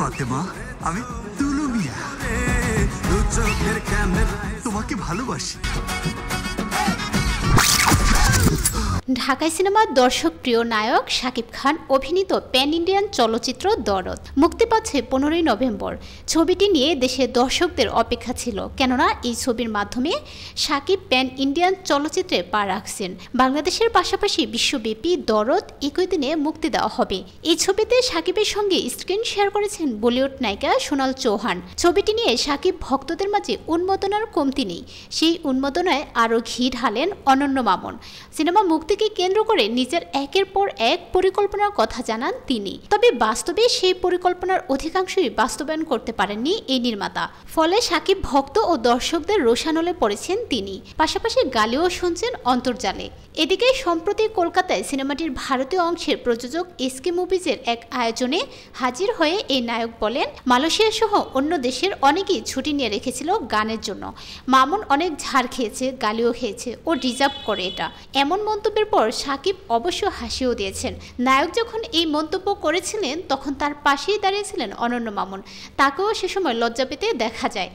ফাতেমা, আমি তুলু মিয়া, তোমাকে ভালোবাসি। ঢাকাই সিনেমার দর্শক প্রিয় নায়ক শাকিব খান অভিনীত প্যান ইন্ডিয়ান চলচ্চিত্র দরদ মুক্তি পাচ্ছে 15ই নভেম্বর। ছবিটি নিয়ে দেশের দর্শকদের অপেক্ষা ছিল, কেননা এই ছবির মাধ্যমে শাকিব প্যান ইন্ডিয়ান চলচ্চিত্রে পা রাখছেন। বাংলাদেশের পাশাপাশি বিশ্বব্যাপী দরদ একই দিনে মুক্তি দেওয়া হবে। এই ছবিতে শাকিবের সঙ্গে স্ক্রিন শেয়ার করেছেন বলিউড নায়িকা সোনাল চৌহান। ছবিটি নিয়ে শাকিব ভক্তদের মাঝে উন্মাদনার কমতি নেই, সেই উন্মাদনায় আরও ঘি ঢালেন অনন্য মামুন। সিনেমা মুক্তিকে কেন্দ্র করে নিজের একের পর এক পরিকল্পনার কথা জানান তিনি, তবে বাস্তবে সেই পরিকল্পনার অধিকাংশই বাস্তবায়ন করতে পারেননি এই নির্মাতা। ফলে শাকিব ভক্ত ও দর্শকদের রোষানলে পড়েছেন তিনি, পাশাপাশি গালিও শুনছেন অন্তর্জালে। এদিকে সম্প্রতি কলকাতায় সিনেমাটির ভারতীয় অংশের প্রযোজক এসকে মুভিজের এক আয়োজনে হাজির হয়ে এই নায়ক বলেন, মালয়েশিয়া সহ অন্য দেশের অনেকেই ছুটি নিয়ে রেখেছিল গানের জন্য। মামুন অনেক ঝাড় খেয়েছে, গালিও খেয়েছে, ও ডিজার্ভ করে এটা। এমন মন্তব্যের পর শাকিব অবশ্য হাসিও দিয়েছেন। নায়ক যখন এই মন্তব্য করেছিলেন তখন তার পাশেই দাঁড়িয়েছিলেন অনন্য মামুন, তাকেও সে সময় লজ্জা পেতে দেখা যায়।